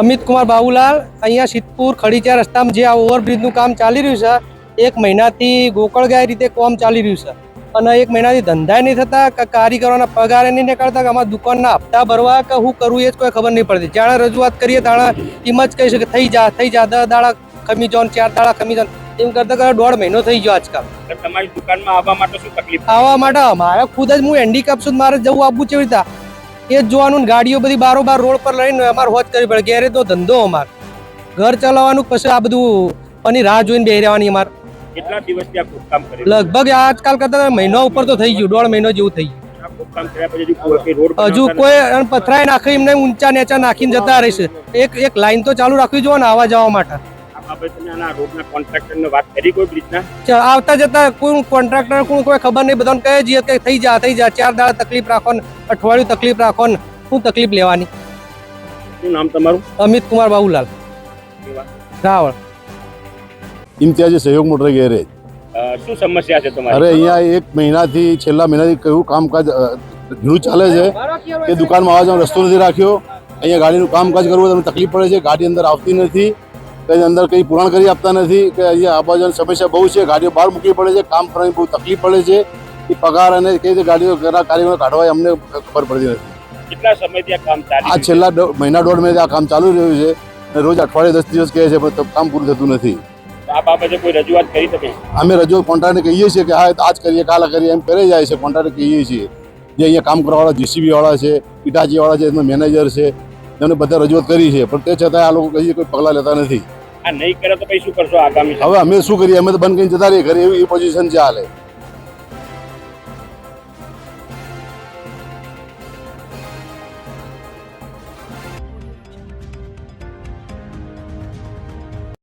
અમિત કુમાર બાબુલાલ, અહીંયા સિદ્ધપુર ખડીચા રસ્તામાં જે આ ઓવરબ્રિજનું કામ ચાલી રહ્યું છે, 1 મહિનાથી ગોકળગાય રીતે કામ ચાલી રહ્યું છે અને 1 મહિનાથી ધંધા નહીં થતા, કારીગરોના પગાર નહીં નીકળતા, અમારા દુકાનના હપ્તા ભરવા કે શું કરવું એ જ કોઈ ખબર નહીં પડતી. જાણે રજૂઆત કરીએ તાણે એમ જ કહી શકે થઈ જા 10 દાડા ખમી જાઓ, 4 દાડા ખમી જાઓ, એમ કરતા 1.5 મહિનો થઈ ગયો આજકાલ. તમારી દુકાનમાં આવવા માટે શું તકલીફ? આવવા માટે અમારે ખુદ જ હું હેન્ડીકેપ છું, મારે જવું આવવું કેવી રીતે એ જ જોવાનું. ગાડીઓ બધી બારોબાર રોડ પર લઈને અમારે હોજ કરવી પડે. ગેરેજ નો ધંધો અમારે, ઘર ચલાવવાનું, પછી આ બધું અને રાહ જોઈને બેસી રહેવાની અમારે. કેટલા દિવસથી આ ખોદકામ કરી? લગભગ આજકાલ કરતા મહિનો ઉપર તો થઈ ગયું, 1.5 મહિનો જેવું થઈ ગયું. ખોદકામ કર્યા પછી રોડ હજુ કોઈ પથરાય નાખી એમને ઊંચા નીચા નાખીને જતા રહેશે. એક લાઈન તો ચાલુ રાખવી જોઈએ ને આવવા જવા માટે. રોડના કોન્ટ્રાક્ટરને વાત કરી કોઈ બ્રિજના? આવતા જતા કોઈ કોન્ટ્રાક્ટર કોઈ ખબર નહીં, બધાને કહે જઈએ કે થઈ જા 4 દાડા તકલીફ રાખો ને, અઠવાડિયું તકલીફ રાખો ને, શું તકલીફ લેવાની. શું નામ તમારું? અમિત કુમાર બાબુલાલ, રાવળ, ઇમ્તિયાજી સહયોગ મોટર ગેરેજ. શું સમસ્યા છે તમારી? અરે અહીંયા 1 મહિનાથી છેલ્લા મહિનાથી કયું કામકાજ ઘણું ચાલે છે કે દુકાનમાં આવવા જવાનો રસ્તો નથી રાખ્યો. અહીંયા ગાડીનું કામકાજ કરવું તમને તકલીફ પડે છે, ગાડી અંદર આવતી નથી, કંઈ અંદર કંઈ પુરાણ કરી આપતા નથી, કે અહીંયા આવવા જવાની સમસ્યા બહુ છે, ગાડીઓ બહાર મૂકવી પડે છે, કામ કરવાની બહુ તકલીફ પડે છે. એ પગાર અને કઈ રીતે ગાડીઓ કારીગરો કાઢવા અમને ખબર પડતી નથી. કેટલા સમયથી આ કામ ચાલી આ છેલ્લા મહિના 1.5 મહિનાથી આ કામ ચાલુ રહ્યું છે અને રોજ અઠવાડિયે 10 દિવસ કહે છે પણ કામ પૂરું થતું નથી. આ બાબતે કોઈ રજૂઆત કરી તમે? અમે રજૂઆત કોન્ટ્રાક્ટરને કહીએ છીએ કે હા આજ કરીએ કાલે કરીએ એમ કરે જાય છે. કોન્ટ્રાક્ટર કહીએ છીએ જે અહીંયા કામ કરવાવાળા જીસીબી વાળા છે, ઇટાચી વાળા છે, એમનો મેનેજર છે, એમને બધા રજૂઆત કરી છે પણ તે છતાં આ લોકો કહીએ કોઈ પગલાં લેતા નથી. આ નહીં કરે તો પછી શું કરશો આગામી? હવે અમે શું કરીએ, અમે તો બંધ કરીને જતા રહીએ ઘરે, એવી પોઝિશન છે હાલે.